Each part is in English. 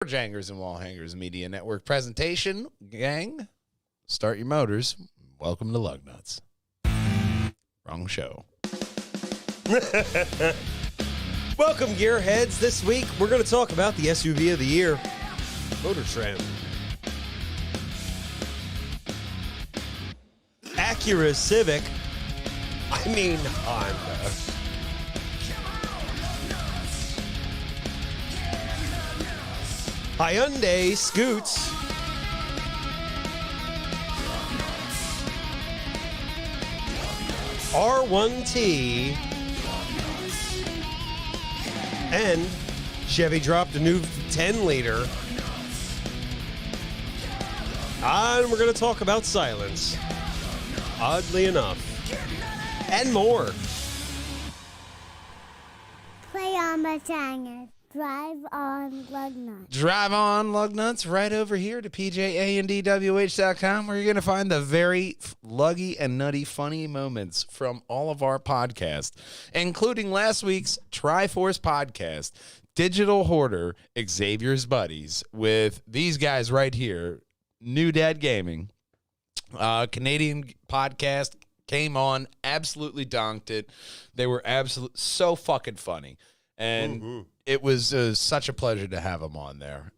Jangers and Wall Hangers Media Network presentation. Gang, start your motors. Welcome to Lugnutz. Wrong show. Welcome, gearheads. This week, we're going to talk about the SUV of the year, Motor Trend. Acura Civic. Honda. Hyundai Scoots. R1T. And Chevy dropped a new 10-liter. And we're going to talk about silence. Oddly enough. And more. Play on the Jangers. Drive on Lugnutz. Drive on Lugnutz right over here to PJAndDWH.com, where you're going to find the very luggy and nutty funny moments from all of our podcasts, including last week's Triforce podcast, Digital Hoarder, Xavier's Buddies, with these guys right here, New Dad Gaming, Canadian podcast, came on, absolutely donked it. They were so fucking funny. And it was such a pleasure to have them on there.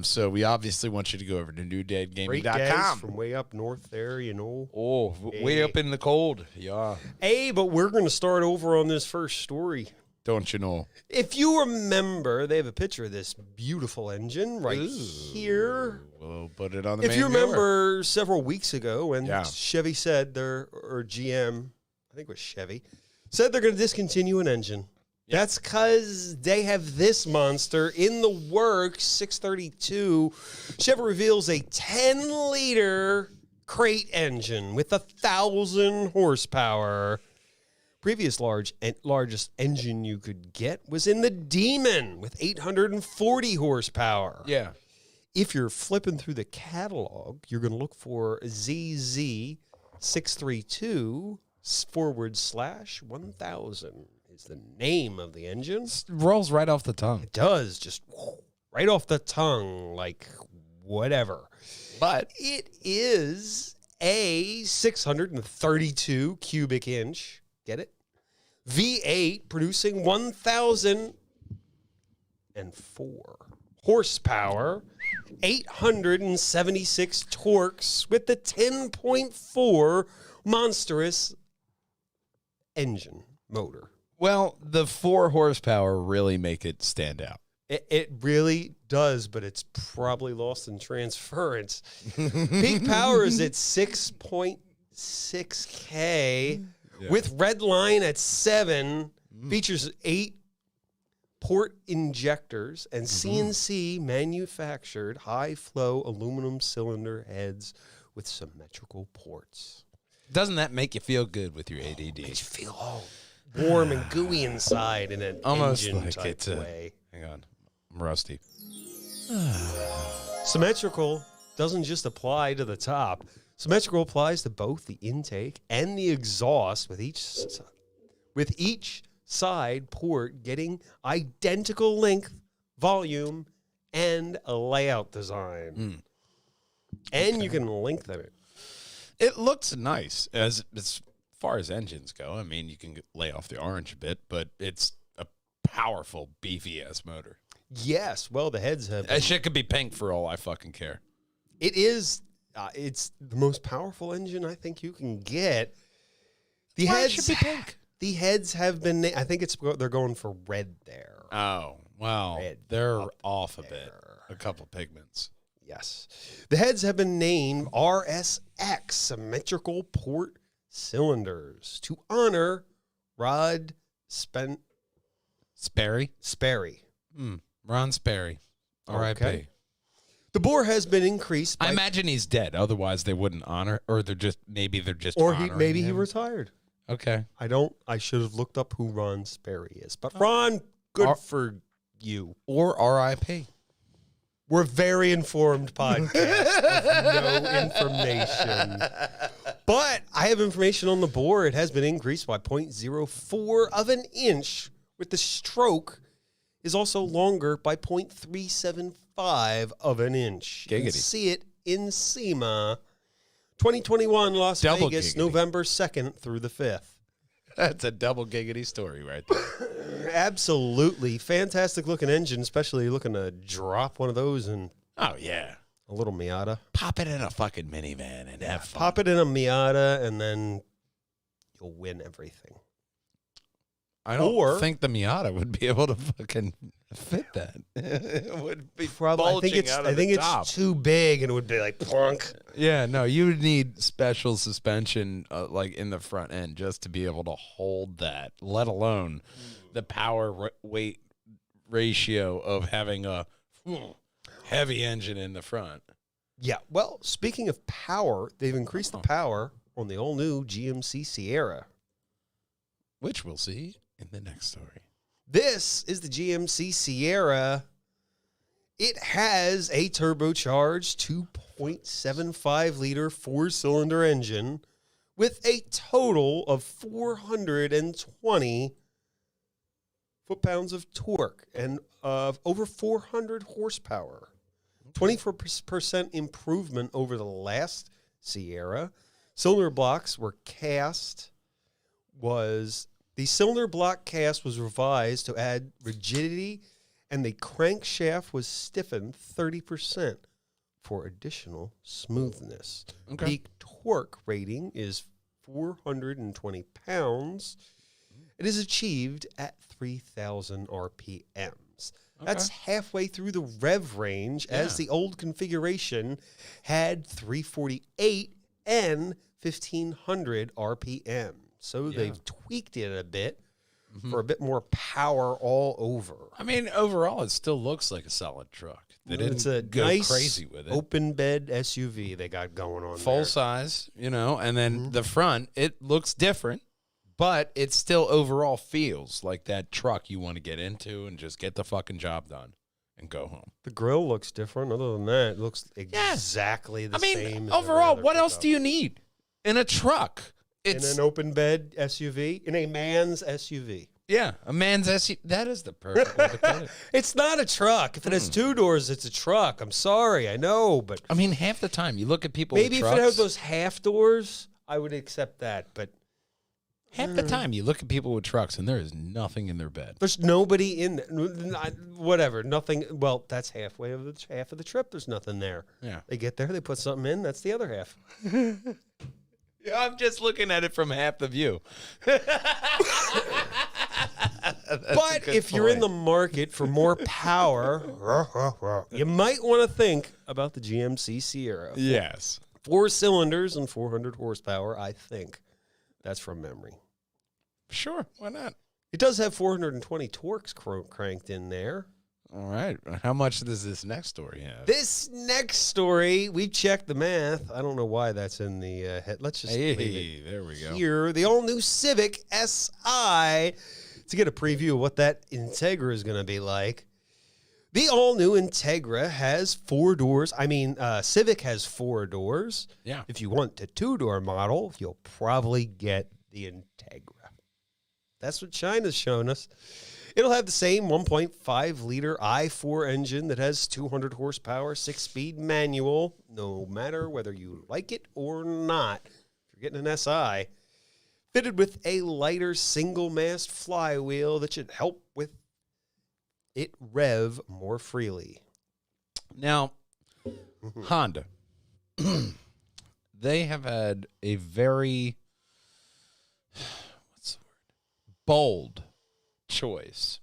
So we obviously want you to go over to newdadgaming.com. Great guys from way up north there, you know. Oh, way up in the cold. Yeah. Hey, but we're going to start over on this first story. Don't you know? If you remember, they have a picture of this beautiful engine right here. We'll put it on the If main you viewer. remember several weeks ago when Yeah. Chevy said or GM, I think it was Chevy, said they're going to discontinue an engine. Yeah. That's because they have this monster in the works, 632. Chevy reveals a 10-liter crate engine with 1,000 horsepower. Previous largest engine you could get was in the Demon with 840 horsepower. Yeah. If you're flipping through the catalog, you're going to look for ZZ632/1000 is the name of the engine. Rolls right off the tongue. It does, just right off the tongue, like whatever. But it is a 632 cubic inch. Get it? V8 producing 1,004 horsepower, 876 torques with the 10.4 monstrous engine motor. Well, the 4 horsepower really make it stand out. It really does, but it's probably lost in transference. Peak power is at 6.6K. Yeah. With red line at 7, features 8 port injectors and CNC manufactured high-flow aluminum cylinder heads with symmetrical ports. Doesn't that make you feel good with your ADD? Makes you feel all warm and gooey inside in an almost engine like type way. Hang on, I'm rusty. Symmetrical doesn't just apply to the top. Symmetrical applies to both the intake and the exhaust, with each side port getting identical length, volume, and a layout design. And you can lengthen it. It looks nice as far as engines go. I mean, you can lay off the orange a bit, but it's a powerful BVS motor. Yes, well, the heads have... That shit could be pink for all I fucking care. It is... it's the most powerful engine I think you can get. The heads should be pink. The heads have been. I think they're going for red there. Oh, well, they're off a bit. A couple pigments. Yes, the heads have been named RSX symmetrical port cylinders to honor Rod Sperry. Ron Sperry. R.I.P. Okay. The bore has been increased. I imagine he's dead. Otherwise, they wouldn't honor, or they're just or honoring he him. retired. Okay. I should have looked up who Ron Sperry is. But Ron, good for you. Or R.I.P. We're a very informed podcast with no information. But I have information on the bore. It has been increased by 0.04 of an inch, with the stroke is also longer by 0.375 of an inch. You can Giggity. see it in SEMA. 2021 Las Double Vegas, giggity. November 2nd through the 5th. That's a double giggity story right there. Absolutely. Fantastic looking engine, especially looking to drop one of those in Oh, yeah. a little Miata. Pop it in a fucking minivan and have fun. Pop it in a Miata, and then you'll win everything. I don't Or- think the Miata would be able to fucking fit that. It would be Probably, bulging out of the top. it's too big, and it would be like plunk. Yeah, no, you would need special suspension like in the front end just to be able to hold that, let alone the power weight ratio of having a heavy engine in the front. Yeah. Well, speaking of power, they've increased the power on the all-new GMC Sierra. Which we'll see in the next story. This is the GMC Sierra. It has a turbocharged 2.75-liter four-cylinder engine with a total of 420 foot-pounds of torque and of over 400 horsepower. 24% improvement over the last Sierra. Cylinder blocks were cast. The cylinder block cast was revised to add rigidity, and the crankshaft was stiffened 30% for additional smoothness. Okay. Peak torque rating is 420 pounds. It is achieved at 3,000 RPMs. That's halfway through the rev range, as the old configuration had 348 and 1,500 RPM. So they've tweaked it a bit for a bit more power all over. I mean, overall, it still looks like a solid truck. They didn't It's a go nice crazy with it. open bed SUV they got going on Full there. size, and then the front, it looks different, but it still overall feels like that truck you want to get into and just get the fucking job done and go home. The grill looks different. Other than that, it looks exactly the same. as overall, every what other else do you need in a truck? in an open bed SUV, in a man's SUV. Yeah, a man's SUV. That is the perfect way to put it. It's not a truck. If it has two doors, it's a truck. I'm sorry, I know, but I mean, half the time you look at people maybe with if trucks. it has those half doors, I would accept that. But half the time you look at people with trucks and there is nothing in their bed. there's nobody in there. Whatever, nothing. Well, that's half of the trip. There's nothing there. Yeah. They get there, they put something in. That's the other half. Yeah, I'm just looking at it from half the view. But if you're in the market for more power, you might want to think about the GMC Sierra. Yes. 4 cylinders and 400 horsepower, I think. That's from memory. Sure, why not? It does have 420 torques cranked in there. All right. How much does this next story have? This next story, we checked the math. I don't know why that's in the head. Let's just leave it There we go. here. The all-new Civic Si. To get a preview of what that Integra is going to be like. The all-new Integra has 4 doors. Civic has 4 doors. Yeah. If you want the 2-door model, you'll probably get the Integra. That's what China's shown us. It'll have the same 1.5-liter i4 engine that has 200 horsepower, 6-speed manual, no matter whether you like it or not. If you're getting an SI, fitted with a lighter single-mast flywheel that should help with it rev more freely. Now, Honda, they have had a very, bold choice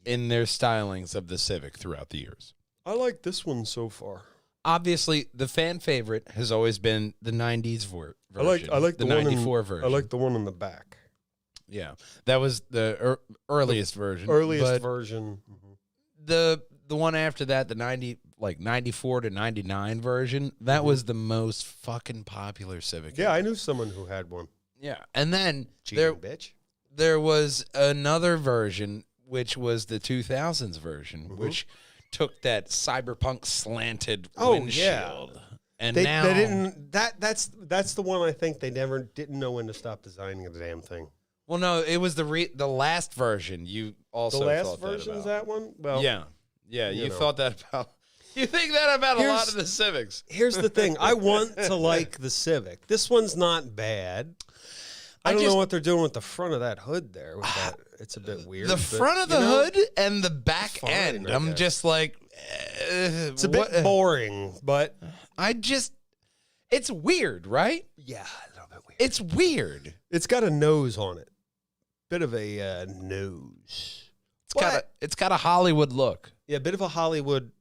in their stylings of the Civic throughout the years. I like this one so far. Obviously, the fan favorite has always been the 90s version. I like the 94 version. I like the one in the back. Yeah, that was the earliest version. Earliest but version. the one after that, the 94 to 99 version, that was the most fucking popular Civic. Yeah, I knew someone who had one. Yeah, and then Cheating bitch. there was another version, which was the 2000s version, which took that cyberpunk slanted windshield. And They now didn't. That's the one I think they never didn't know when to stop designing the damn thing. Well, no, it was the last version. also The last thought version's that that one? Well, yeah. You know. thought that about. You think that about a lot of the Civics. Here's the thing. I want to like the Civic. This one's not bad. I don't know what they're doing with the front of that hood there. With that. It's a bit weird. The front of the hood and the back fine, end. I I'm guess. just like, It's a bit boring, but it's weird, right? yeah, a little bit weird. It's weird. It's got a nose on it. Bit of a nose. It's got a Hollywood look. Yeah, a bit of a Hollywood,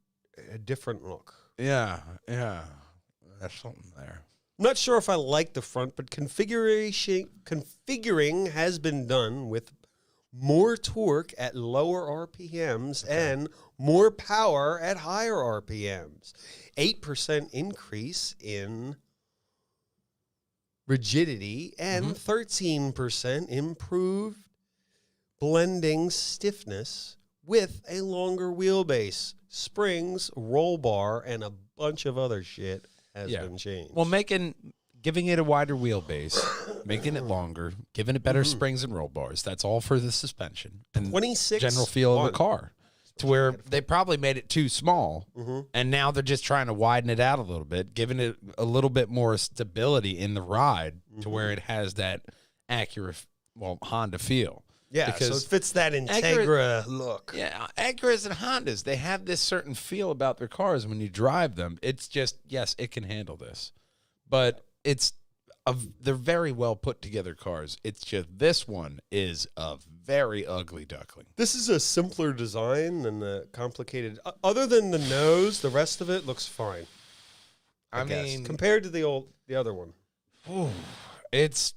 different look. Yeah. There's something there. I'm not sure if I like the front, but configuring has been done with more torque at lower RPMs and more power at higher RPMs. 8% increase in rigidity and 13% improved blending stiffness with a longer wheelbase. Springs, roll bar, and a bunch of other shit has been changed. Well, giving it a wider wheelbase, making it longer, giving it better springs and roll bars. That's all for the suspension and 26 general feel of the car. To where they probably made it too small, and now they're just trying to widen it out a little bit, giving it a little bit more stability in the ride to where it has that accurate, Honda feel. Yeah, so it fits that Integra look. Yeah, Acuras and Hondas, they have this certain feel about their cars when you drive them. It's just, yes, it can handle this. But they're very well put together cars. It's just this one is a very ugly duckling. This is a simpler design than the complicated. Other than the nose, the rest of it looks fine. I mean, compared to the other one. It's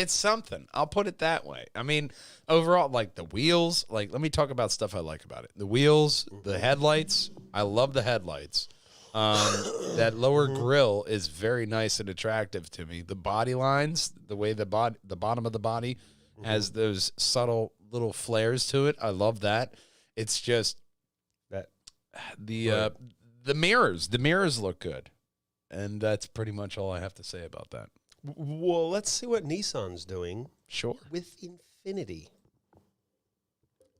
something. I'll put it that way. I mean, overall, like the wheels, let me talk about stuff I like about it. The wheels, the headlights. I love the headlights. That lower grille is very nice and attractive to me. The body lines, the way the bottom of the body has those subtle little flares to it. I love that. It's just that the mirrors. The mirrors look good, and that's pretty much all I have to say about that. Well, let's see what Nissan's doing. Sure. With Infinity.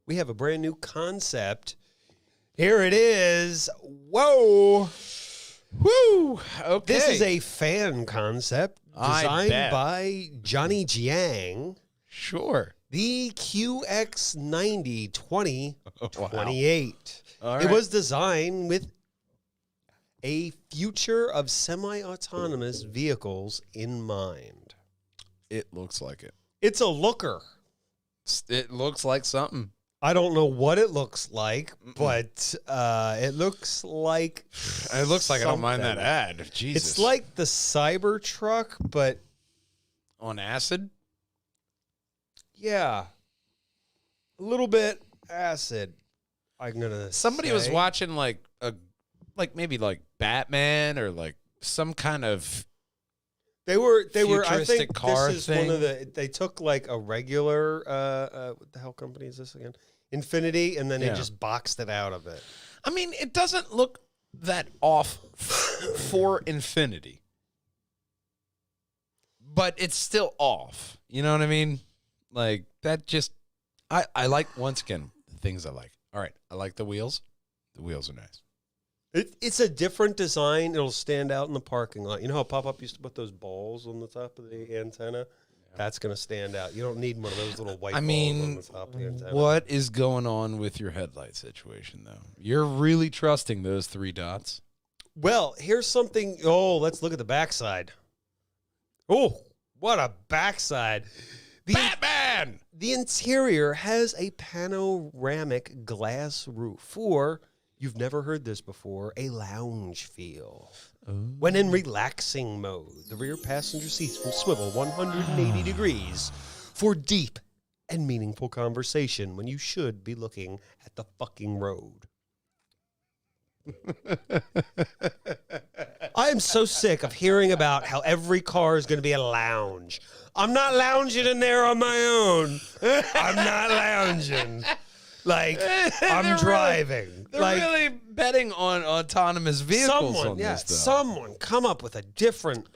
We have a brand new concept. Here it is. Whoa. Woo. Okay. This is a fan concept designed by Johnny Jiang. Sure. The QX90 2028. All It right. was designed with a future of semi-autonomous vehicles in mind. It looks like it. It's a looker. It looks like something. I don't know what it looks like, but it looks like It looks like I don't mind that something. ad. Jesus. It's like the Cybertruck, but on acid. yeah, a little bit acid. I'm gonna. Somebody was say. watching maybe Batman or some kind of They were. I futuristic think car this is thing. one of the. They took like a regular. What the hell company is this again? Infinity, and then they just boxed it out of it. I mean, it doesn't look that off for Infinity, but it's still off. You know what I mean? Like that. Just I like, once again, the things I like. All right, I like the wheels. The wheels are nice. It's a different design. It'll stand out in the parking lot. You know how Pop-Up used to put those balls on the top of the antenna? Yeah. That's going to stand out. You don't need one of those little white balls on the top of the antenna. What is going on with your headlight situation, though? You're really trusting those 3 dots? Well, here's something. Oh, let's look at the backside. Oh, what a backside. Batman! The interior has a panoramic glass roof, or, you've never heard this before, a lounge feel. When in relaxing mode, the rear passenger seats will swivel 180 degrees for deep and meaningful conversation when you should be looking at the fucking road. I am so sick of hearing about how every car is going to be a lounge. I'm not lounging in there on my own. I'm not lounging. I'm driving. They're really betting on autonomous vehicles on this stuff. Someone come up with a different,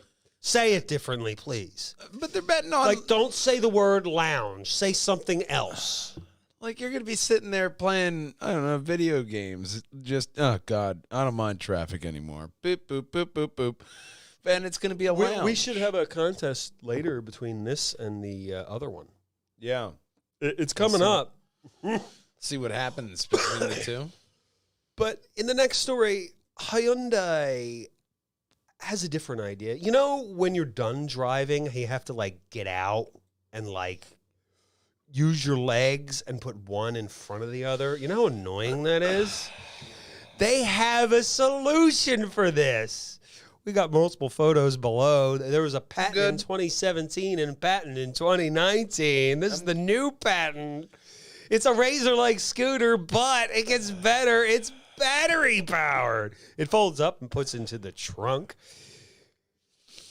say it differently, please. But they're betting on... Don't say the word lounge. Say something else. Like, you're going to be sitting there playing, I don't know, video games. Just, oh, God, I don't mind traffic anymore. Boop, boop, boop, boop, boop. And it's going to be a lounge. We should have a contest later between this and the other one. Yeah. It's coming up. See what happens between the two. But in the next story, Hyundai has a different idea. You know, when you're done driving, you have to, like, get out and, like, use your legs and put one in front of the other. You know how annoying that is? They have a solution for this. We got multiple photos below. There was a patent in 2017 and a patent in 2019. This is the new patent. It's a razor-like scooter, but it gets better. It's battery powered. It folds up and puts into the trunk.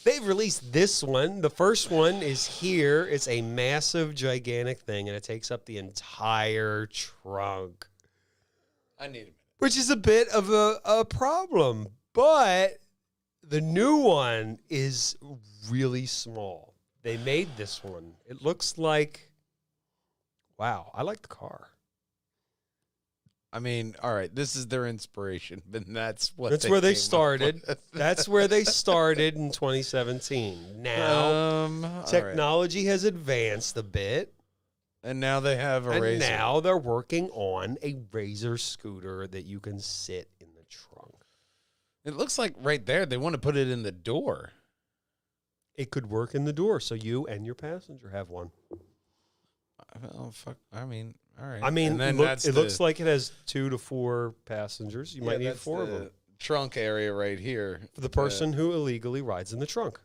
They've released this one. The first one is here. It's a massive, gigantic thing, and it takes up the entire trunk. I need a minute. Which is a bit of a problem. But the new one is really small. They made this one. It looks like, wow, I like the car. I mean, all right, this is their inspiration, but that's where they started. That's where they started in 2017. Now, technology has advanced a bit. And now they have a razor. And now they're working on a razor scooter that you can sit in the trunk. It looks like right there they want to put it in the door. It could work in the door, so you and your passenger have one. Oh, fuck. I mean, all right. I mean, it looks like it has 2 to 4 passengers. You might need 4 of them. Trunk area right here. For the person who illegally rides in the trunk.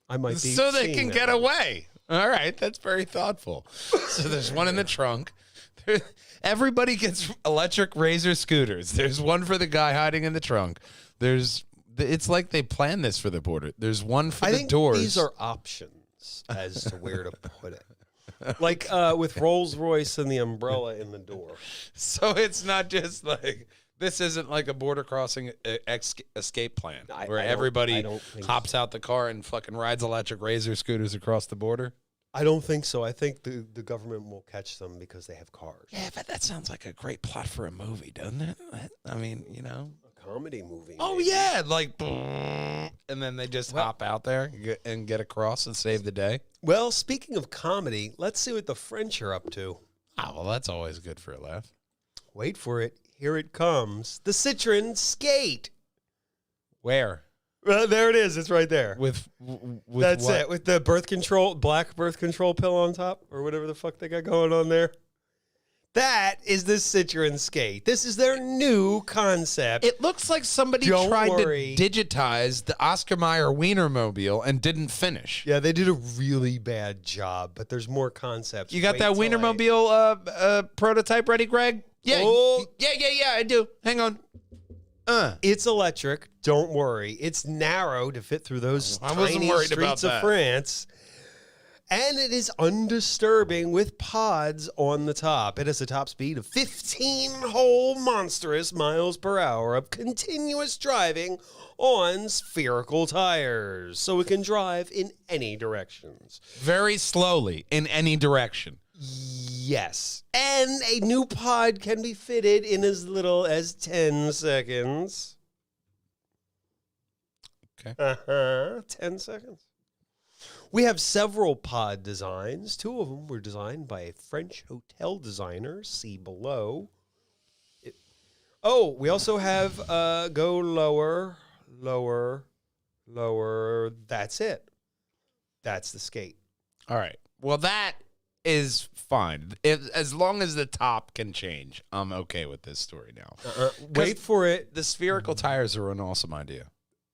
I might be so they can get away. All right, that's very thoughtful. So there's one in the trunk. Everybody gets electric razor scooters. There's one for the guy hiding in the trunk. It's like they planned this for the border. There's one for the doors. These are options as to where to put it. Like with Rolls Royce and the umbrella in the door. So it's not just like, this isn't like a border crossing escape plan where everybody hops out the car and fucking rides electric razor scooters across the border. I don't think so. I think the government will catch them because they have cars. Yeah, but that sounds like a great plot for a movie, doesn't it? I mean, you know. A comedy movie. Oh, maybe. Yeah. Like, and then they just hop out there and get across and save the day. Well, speaking of comedy, let's see what the French are up to. Oh, well, that's always good for a laugh. Wait for it. Here it comes. The Citroen Skate. Where? Well, there it is. It's right there. With That's what? it. With the black birth control pill on top, or whatever the fuck they got going on there. That is the Citroen Skate. This is their new concept. It looks like somebody tried to digitize the Oscar Mayer Wienermobile and didn't finish. Yeah, they did a really bad job, but there's more concepts. You got that Wienermobile prototype ready, Greg? Yeah, yeah, I do. Hang on. It's electric. Don't worry. It's narrow to fit through those tiny streets of France. And it is undisturbing with pods on the top. It has a top speed of 15 whole monstrous miles per hour of continuous driving on spherical tires. So it can drive in any directions. Very slowly, in any direction. Yes. And a new pod can be fitted in as little as 10 seconds. Okay. 10 seconds. We have several pod designs. 2 of them were designed by a French hotel designer. See below. We also have go lower, lower, lower. That's it. That's the Skate. All right. Well, that is fine. As long as the top can change, I'm okay with this story now. Wait for it. The spherical tires are an awesome idea.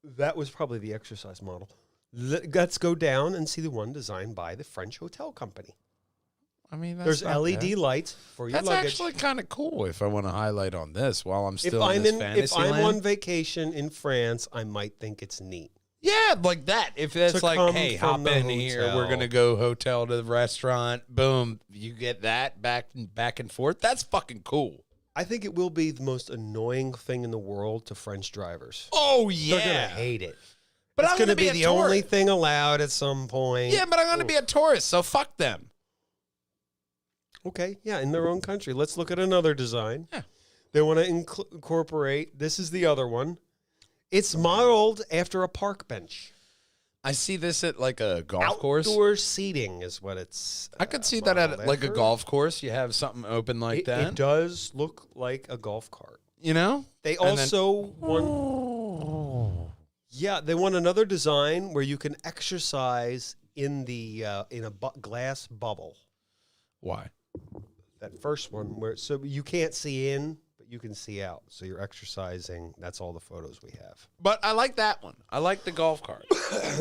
That was probably the exercise model. Let's go down and see the one designed by the French hotel company. I mean, there's LED lights for your luggage. That's actually kind of cool if I want to highlight on this while I'm still If I'm on vacation in France, I might think it's neat. Yeah, like that. If it's like, hey, hop in here, we're going to go hotel to the restaurant, boom, you get that back and forth. That's fucking cool. I think it will be the most annoying thing in the world to French drivers. Oh, yeah. They're going to hate it. But it's going to be the only thing allowed at some point. Yeah, but I'm going to be a tourist, so fuck them. Okay, yeah, in their own country. Let's look at another design. Yeah. They want to incorporate, this is the other one. It's modeled after a park bench. I see this at like a golf course. Outdoor seating is what it's I could see that at modeled like a after. golf course. You have something open like that. It does look like a golf cart. You know? They And then- also want... Yeah, they want another design where you can exercise in a glass bubble. Why? That first one, where so you can't see in, but you can see out. So you're exercising. That's all the photos we have. But I like that one. I like the golf cart.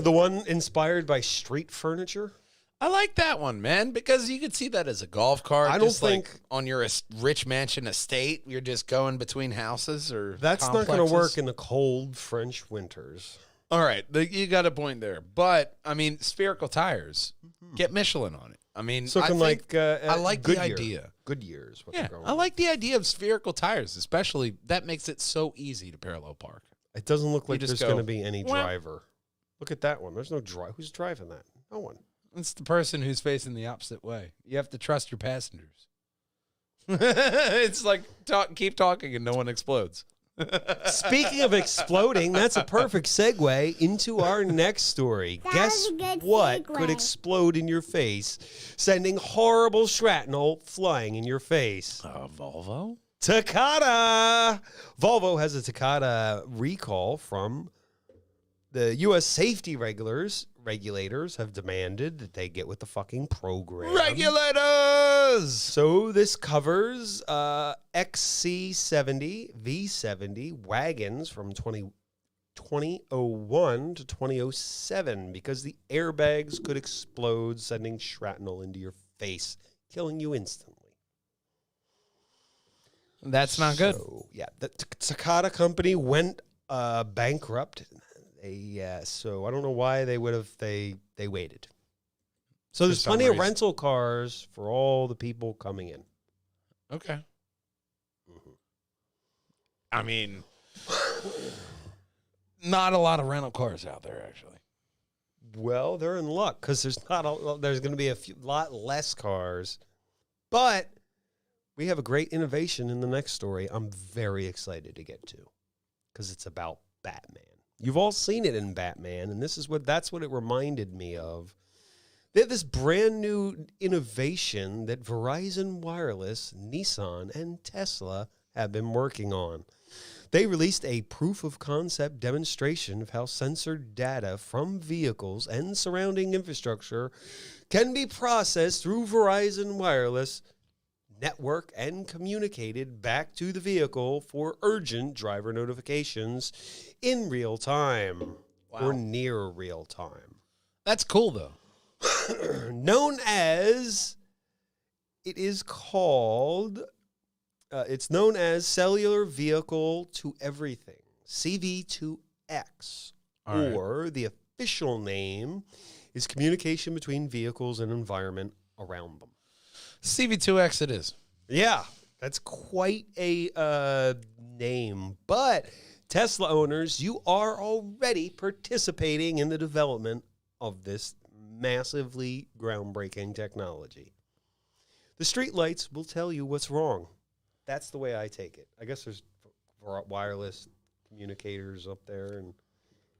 The one inspired by street furniture. I like that one, man, because you could see that as a golf cart. I don't just like think- on your rich mansion estate, you're just going between houses or That's not going to complexes. work in the cold French winters. All right, you got a point there. But I mean, spherical tires, get Michelin on it. I mean, So I can think I like the idea. Goodyear is what Yeah, they're going I like the idea of spherical tires, especially that makes it so easy to parallel park. It doesn't look like just there's go, going to be any "Well." driver. Look at that one. There's no driver. Who's driving that? No one. It's the person who's facing the opposite way. You have to trust your passengers. It's like keep talking and no one explodes. Speaking of exploding, that's a perfect segue into our next story. That Guess was a good what segue. could explode in your face, sending horrible shrapnel flying in your face? Volvo? Takata! Volvo has a Takata recall from the U.S. safety regulators have demanded that they get with the fucking program. Regulators! So this covers XC70, V70 wagons from 2001 to 2007 because the airbags could explode, sending shrapnel into your face, killing you instantly. That's not good. So, yeah, the Takata company went bankrupt. So I don't know why they would have. They waited. So there's some plenty of reason. rental cars for all the people coming in. Okay. I mean, not a lot of rental cars out there, actually. Well, they're in luck because there's going to be lot less cars, but we have a great innovation in the next story. I'm very excited to get to because it's about Batman. You've all seen it in Batman, and that's what it reminded me of. They have this brand new innovation that Verizon Wireless, Nissan, and Tesla have been working on. They released a proof of concept demonstration of how censored data from vehicles and surrounding infrastructure can be processed through Verizon Wireless network and communicated back to the vehicle for urgent driver notifications in real time or near real time. That's cool, though. It's known as Cellular Vehicle to Everything, CV2X, All right. or the official name is communication between vehicles and environment around them. CV2X it is. Yeah, that's quite a name. But Tesla owners, you are already participating in the development of this massively groundbreaking technology. The streetlights will tell you what's wrong. That's the way I take it. I guess there's wireless communicators up there, and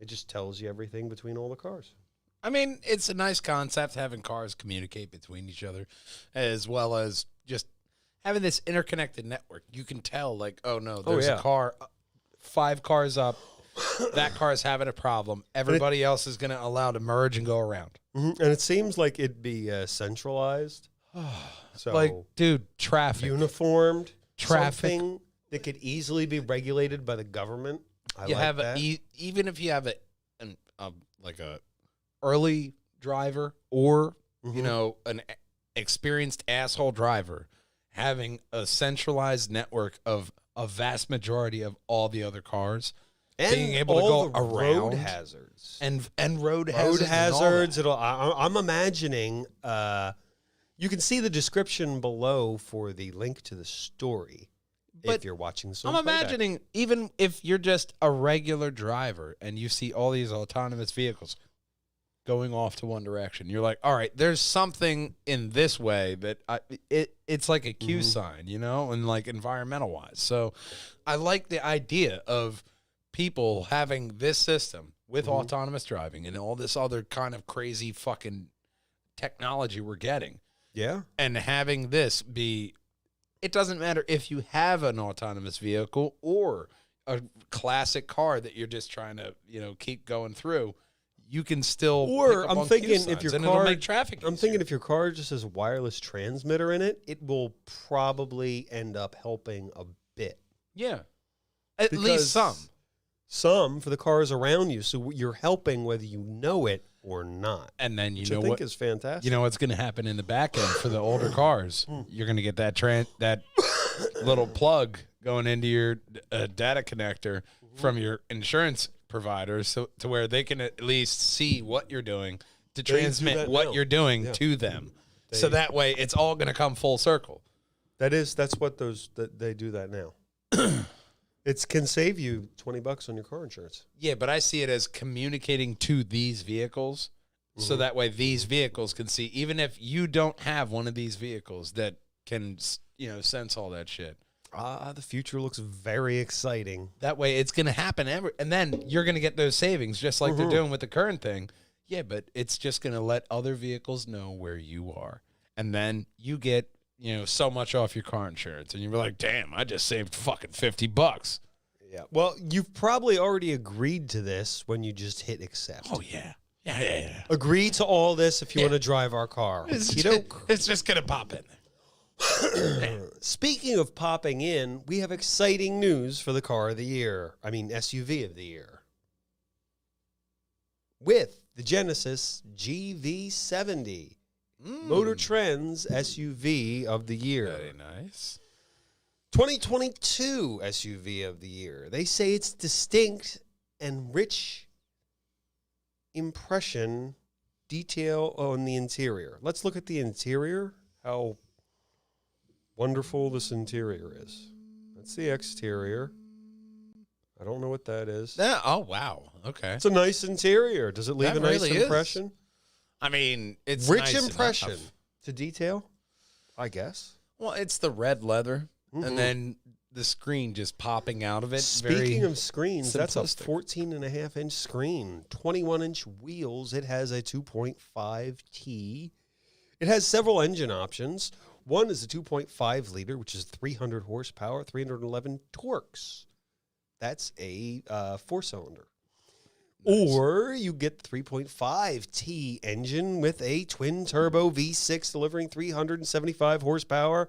it just tells you everything between all the cars. I mean, it's a nice concept having cars communicate between each other, as well as just having this interconnected network. You can tell, like, oh no, there's a car, 5 cars up. That car is having a problem. Everybody else is going to allow to merge and go around. Mm-hmm. And it seems like it'd be centralized. So, Like, dude, traffic. uniformed, Traffic. something that could easily be regulated by the government. I You like have that. even if you have like a early driver or you know an experienced asshole driver, having a centralized network of a vast majority of all the other cars, and being able to all go the road around hazards. and road Road hazards. hazards. I'm imagining. You can see the description below for the link to the story But if you're watching this. I'm on playback. imagining even if you're just a regular driver and you see all these autonomous vehicles, going off to one direction. You're like, all right, there's something in this way that it's like a Q sign, you know, and like environmental wise. So I like the idea of people having this system with autonomous driving and all this other kind of crazy fucking technology we're getting. Yeah. And having this be, it doesn't matter if you have an autonomous vehicle or a classic car that you're just trying to, you know, keep going through. You can still. Or I'm thinking if your car, make traffic easier. I'm thinking if your car just has a wireless transmitter in it, it will probably end up helping a bit. Yeah, at least some for the cars around you, so you're helping whether you know it or not. And then which I think is fantastic. You know what's going to happen in the back end for the older cars? You're going to get that little plug going into your data connector from your insurance providers, so to where they can at least see what you're doing to transmit what you're doing to them. So that way it's all going to come full circle. That's what they do that now. It can save you $20 on your car insurance. Yeah, but I see it as communicating to these vehicles so that way these vehicles can see, even if you don't have one of these vehicles that can, you know, sense all that shit. The future looks very exciting. That way it's going to happen and then you're going to get those savings just like they're doing with the current thing. Yeah, but it's just going to let other vehicles know where you are. And then you get, you know, so much off your car insurance. And you're like, damn, I just saved fucking $50. Yeah. Well, you've probably already agreed to this when you just hit accept. Oh, yeah. Yeah. Agree to all this if you want to drive our car. It's just going to pop in. Speaking of popping in, we have exciting news for the car of the year. I mean, SUV of the year. With the Genesis GV70. Motor Trend's SUV of the year. Very nice. 2022 SUV of the year. They say it's distinct and rich impression detail on the interior. Let's look at the interior. How wonderful this interior is. That's the exterior. I don't know what that is. Oh, wow. Okay. It's a nice interior. Does it leave a nice impression? I mean, it's rich nice impression enough. to detail, I guess. Well, it's the red leather, and then the screen just popping out of it. Speaking of screens, that's a simplistic. 14.5-inch screen, 21-inch wheels. It has a 2.5T. It has several engine options. One is a 2.5 liter, which is 300 horsepower, 311 torques. That's a four-cylinder. Nice. Or you get the 3.5T engine with a twin-turbo V6 delivering 375 horsepower.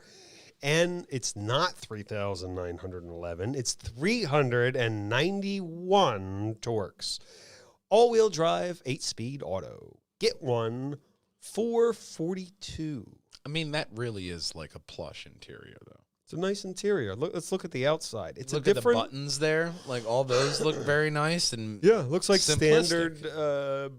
And it's not 3,911. It's 391 torques. All-wheel drive, 8-speed auto. Get one, $442. I mean, that really is like a plush interior, though. It's a nice interior. Let's look at the outside. It's look a different. At the buttons there. Like, all those look very nice. And yeah, looks like simplistic. standard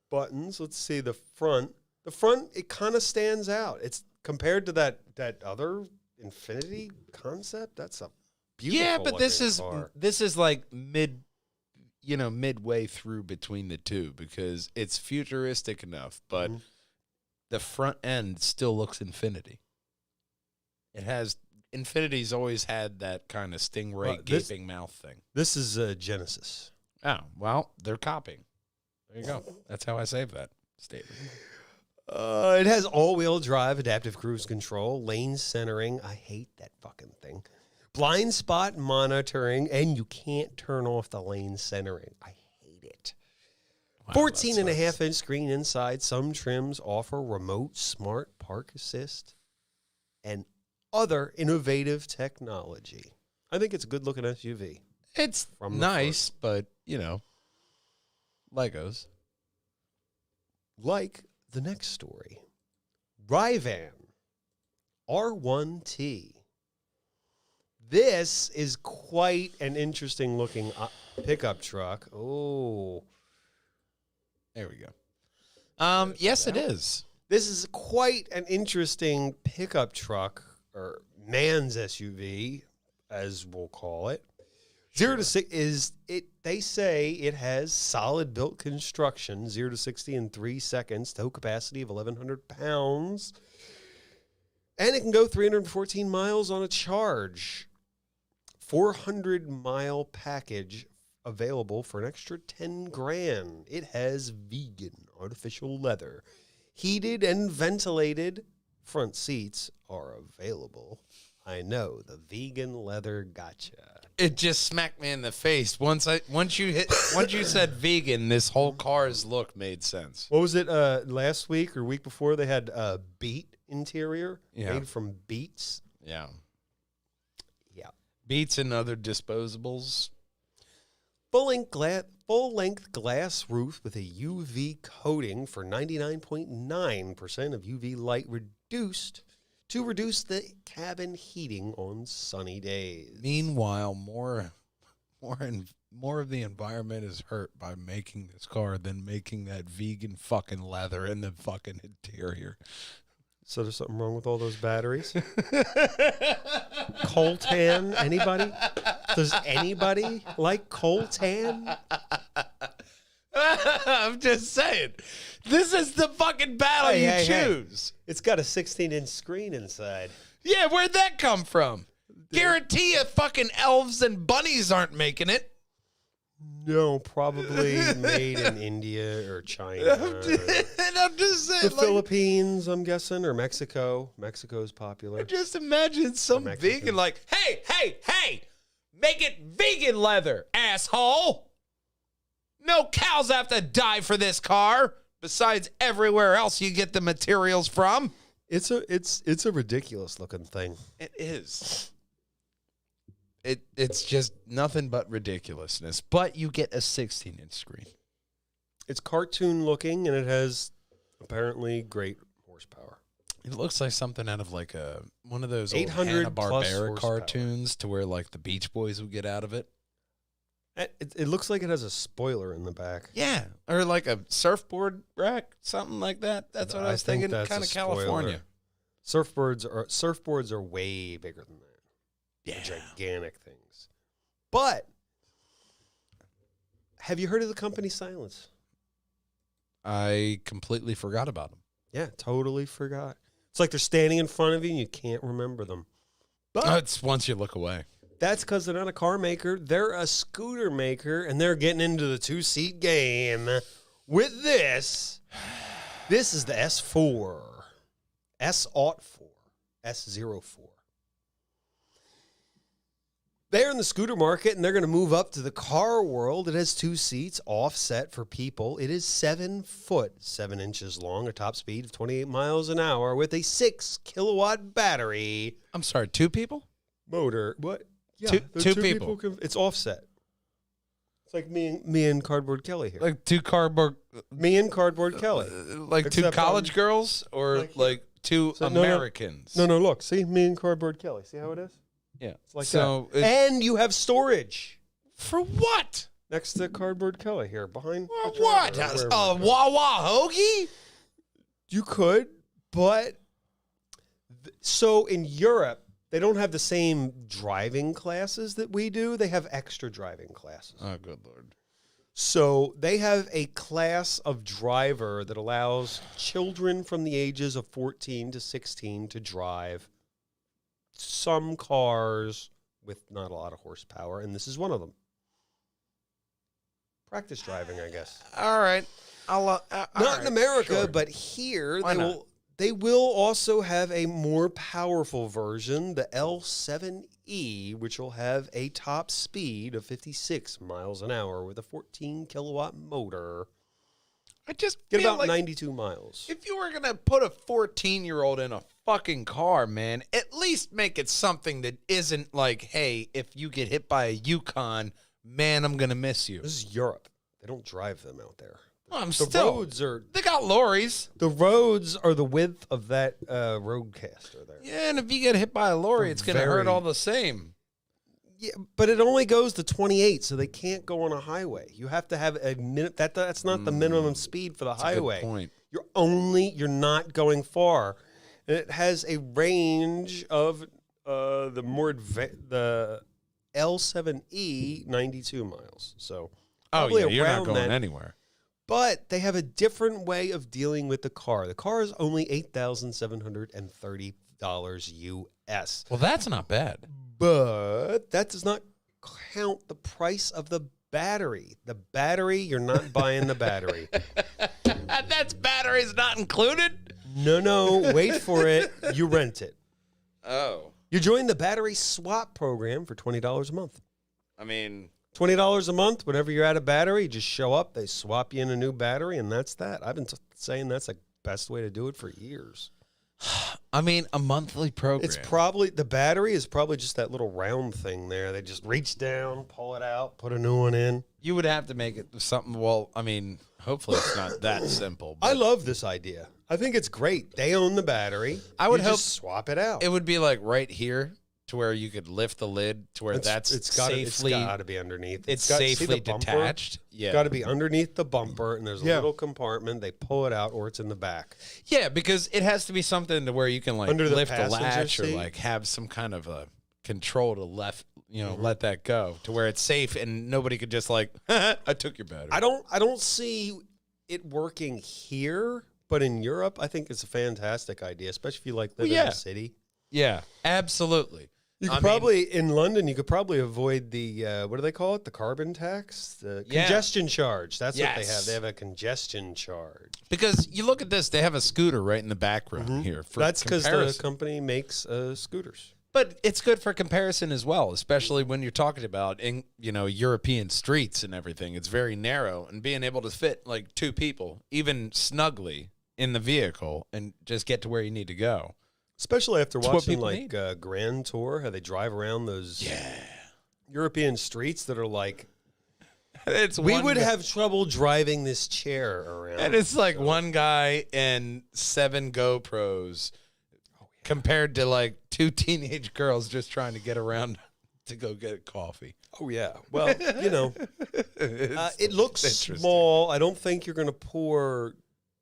buttons. Let's see the front. The front, it kind of stands out. It's compared to that other Infinity concept. That's a beautiful. Yeah, but this car. is like midway through between the two because it's futuristic enough, but the front end still looks Infinity. It has Infinity's always had that kind of stingray gaping mouth thing. This is a Genesis. Oh, well, they're copying. There you go. That's how I saved that statement. It has all-wheel drive, adaptive cruise control, lane centering. I hate that fucking thing. Blind spot monitoring, and you can't turn off the lane centering. I hate it. Wow, 14.5-inch screen inside. Some trims offer remote smart park assist and other innovative technology. I think it's a good-looking SUV. It's nice, but, Legos. Like the next story. Ryvan R1T. This is quite an interesting-looking pickup truck. Oh. There we go. Yes, it is. This is quite an interesting pickup truck, or man's SUV, as we'll call it. 0 to 6 is it. They say it has solid built construction, 0 to 60 in 3 seconds, tow capacity of 1,100 pounds, and it can go 314 miles on a charge. 400-mile package available for an extra 10 grand. It has vegan artificial leather, heated and ventilated front seats are available. I know the vegan leather gotcha. It just smacked me in the face. Once you said vegan, this whole car's look made sense. What was it last week or week before? They had a beet interior made from beets. Yeah. Yeah. Beets and other disposables. Full-length glass roof with a UV coating for 99.9% of UV light to reduce the cabin heating on sunny days. Meanwhile, more of the environment is hurt by making this car than making that vegan fucking leather in the fucking interior. So there's something wrong with all those batteries? Coltan, anybody? Does anybody like Coltan? I'm just saying. This is the fucking battle you choose. It's got a 16-inch screen inside. Yeah, where'd that come from? Guarantee you fucking elves and bunnies aren't making it. No, probably made in India or China. And I'm just saying. The Philippines, I'm guessing, or Mexico. Mexico's popular. Just imagine some vegan like, hey, make it vegan leather, asshole. No cows have to die for this car, besides everywhere else you get the materials from. It's a ridiculous looking thing. It is. It's just nothing but ridiculousness. But you get a 16-inch screen. It's cartoon looking, and it has apparently great horsepower. It looks like something out of like one of those 800 old plus Hanna-Barbera horsepower. cartoons to where like the Beach Boys would get out of it. It looks like it has a spoiler in the back. Yeah, or like a surfboard rack, something like that. That's what I was thinking. Kind of California. Surfboards are way bigger than that. Yeah, gigantic things. But have you heard of the company Silence? I completely forgot about them. Yeah, totally forgot. It's like they're standing in front of you and you can't remember them. But It's once you look away. That's because they're not a car maker. They're a scooter maker, and they're getting into the two-seat game with this. This is the S4. S04. S04. They're in the scooter market, and they're going to move up to the car world. It has 2 seats, offset for people. It is 7 foot, 7 inches long, a top speed of 28 miles an hour with a 6-kilowatt battery. I'm sorry, 2 people? Motor. What? Yeah, two people. It's offset. It's like me and Cardboard Kelly here. Like 2 cardboard. Me and Cardboard Kelly. Like Except 2 college girls or like 2 Americans? No, look. See, me and Cardboard Kelly. See how it is? Yeah. It's like so that. And you have storage. For what? Next to Cardboard Kelly here, behind. What? A Wawa hoagie? You could, but so in Europe, they don't have the same driving classes that we do. They have extra driving classes. Oh, good Lord. So they have a class of driver that allows children from the ages of 14 to 16 to drive some cars with not a lot of horsepower, and this is one of them. Practice driving, I guess. All right. Not in America, sure. but here Why they will also have a more powerful version, the L7E, which will have a top speed of 56 miles an hour with a 14-kilowatt motor. I just Get feel about like 92 miles. if you were going to put a 14-year-old in a fucking car, man, at least make it something that isn't like, hey, if you get hit by a Yukon, man, I'm going to miss you. This is Europe. They don't drive them out there. Roads are... They got lorries. The roads are the width of that roadcaster there. Yeah, and if you get hit by a lorry, it's going to hurt all the same. Yeah, but it only goes to 28, so they can't go on a highway. You have to have a minute. That's not the minimum speed for the highway. Good point. You're not going far, and it has a range of the L7E, 92 miles. So Oh, probably yeah, you're not around going that. anywhere. But they have a different way of dealing with the car. The car is only $8,730 US. Well, that's not bad. But that does not count the price of the battery. The battery, you're not buying the battery. That's batteries not included? No, wait for it. You rent it. Oh. You join the battery swap program for $20 a month. I mean, $20 a month, whenever you're out of battery, you just show up, they swap you in a new battery, and that's that. I've been saying that's the best way to do it for years. a monthly program. It's probably, the battery is probably just that little round thing there. They just reach down, pull it out, put a new one in. You would have to make it something, hopefully it's not that simple. I love this idea. I think it's great. They own the battery. I would You hope just swap it out. it would be like right here to where you could lift the lid to where It's got to be underneath. It's got- see the safely bumper? detached. Yeah. Got to be underneath the bumper, and there's a Yeah. little compartment. They pull it out, or it's in the back. Yeah, because it has to be something to where you can like Under the lift the passenger latch or seat? like have some kind of a control to let that go to where it's safe and nobody could just like I took your battery. I don't see it working here, but in Europe, I think it's a fantastic idea, especially if you like live in yeah. a city. Yeah, absolutely. You could probably in London. You could probably avoid the what do they call it? The carbon tax, the congestion charge. That's what they have. Yes. They have a congestion charge. Because you look at this, they have a scooter right in the background here. For That's because the comparison. company makes scooters. But it's good for comparison as well, especially when you're talking about in European streets and everything. It's very narrow, and being able to fit like two people, even snugly, in the vehicle and just get to where you need to go. Especially after what watching people like Grand Tour, how they drive around those European streets that are like, we would have trouble driving this chair around. And it's like one guy and 7 GoPros compared to like 2 teenage girls just trying to get around to go get coffee. Oh, yeah. Well, it looks interesting. small. I don't think you're going to pour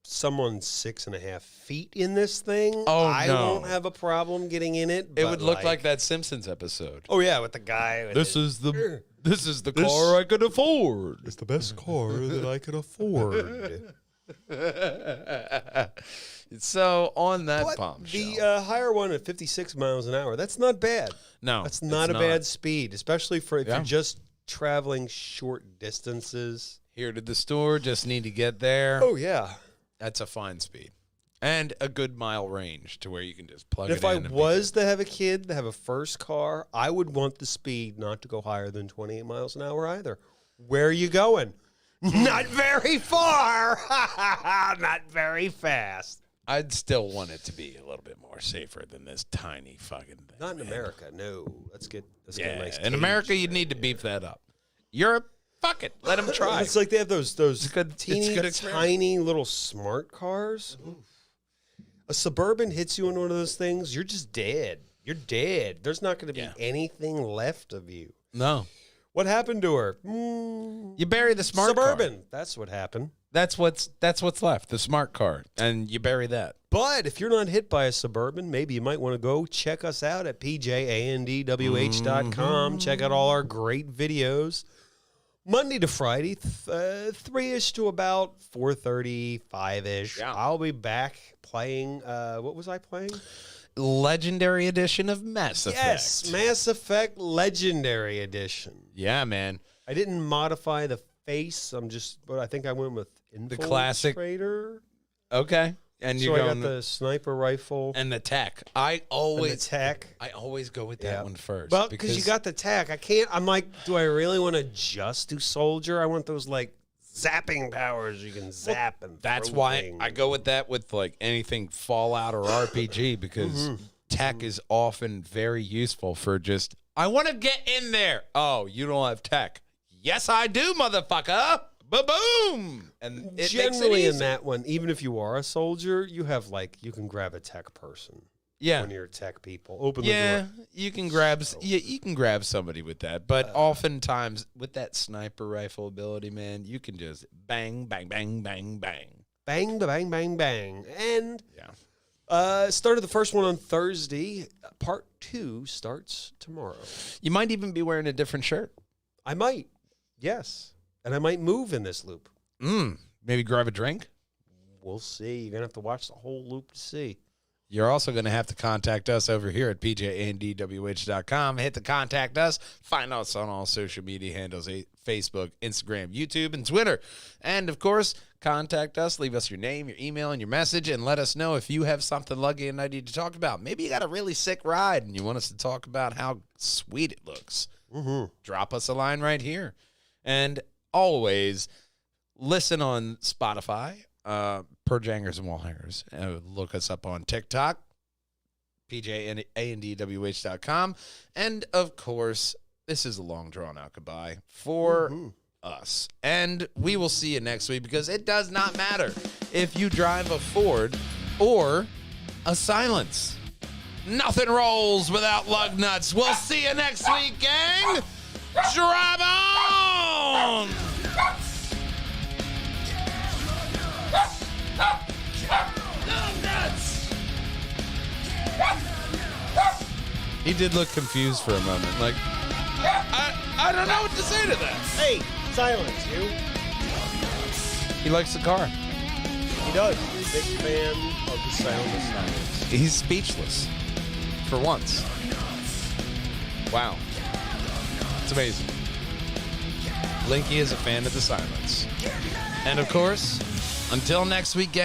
someone 6.5 feet in this thing. Oh, I no. won't have a problem getting in it. It but, would look like that Simpsons episode. Oh, yeah, with the guy. With This is the car I could afford. It's the best car that I could afford. So on that But bombshell, the higher one at 56 miles an hour, that's not bad. no, That's not it's a bad speed, especially for if Yeah. you're just traveling short distances. Here to the store, just need to get there. Oh, yeah. That's a fine speed and a good mile range to where you can just plug And it if in. I and be was to have a kid, to have a first car, I would want the speed not to go higher than 28 miles an hour either. Where are you going? Not very far. Not very fast. I'd still want it to be a little bit more safer than this tiny fucking thing. Not in man. America, no. Let's get a Yeah, nice in cage. America, you'd need to beef that up. Europe, fuck it, let them try. It's like they have those good- teeny, it's good experiment. tiny little smart cars. A Suburban hits you on one of those things, you're just dead. You're dead. There's not going to be Yeah. anything left of you. No, What happened to her? you bury the smart Suburban. car. That's what happened. That's what's left, the smart car, and you bury that. But if you're not hit by a Suburban, maybe you might want to go check us out at pjandwh.com. Check out all our great videos. Monday to Friday, 3-ish to about 4:30, 5-ish. Yeah. I'll be back playing, what was I playing? Legendary edition of Mass Effect. Yes, Mass Effect Legendary Edition. Yeah, man. I didn't modify the face. But I think I went with The classic- Infiltrator. Okay, and So you're I got going the sniper rifle and the tech. I and the always tech. go with that one first. Well, because you got the tech. I'm like, do I really want to just do soldier? I want those like zapping powers. You can zap and That's throw why things. I go with that with like anything Fallout or RPG because tech is often very useful for just I want to get in there. Oh, you don't have tech. Yes, I do, motherfucker. Ba-boom. And it Generally makes it in easy. that one, even if you are a soldier, you have you can grab a tech person. Yeah. When you're tech people, open the Yeah, door. you can grab you can grab somebody with that, but oftentimes with that sniper rifle ability, man, you can just bang, bang, bang, bang, bang. Bang, the bang, bang, bang, and Yeah. Started the first one on Thursday. Part 2 starts tomorrow. You might even be wearing a different shirt. I might. Yes. And I might move in this loop. Maybe grab a drink. We'll see. You're going to have to watch the whole loop to see. You're also going to have to contact us over here at pjandwh.com. Hit the contact us. Find us on all social media handles, Facebook, Instagram, YouTube, and Twitter. And, of course, contact us. Leave us your name, your email, and your message, and let us know if you have something lucky and nutty to talk about. Maybe you got a really sick ride, and you want us to talk about how sweet it looks. Drop us a line right here. And always listen on Spotify. Per Jangers and Wallhangers. Look us up on TikTok, pjandwh.com. And, of course, this is a long drawn-out goodbye for us. And we will see you next week because it does not matter if you drive a Ford or a Silence. Nothing rolls without Lugnutz. We'll see you next week, gang. Drive on! He did look confused for a moment. Like, I don't know what to say to that. Hey, silence, you. He likes the car. He does. He's a big fan of the sound of silence. He's speechless. For once. Wow. It's amazing. Linky is a fan of the silence. And, of course, until next week, gang.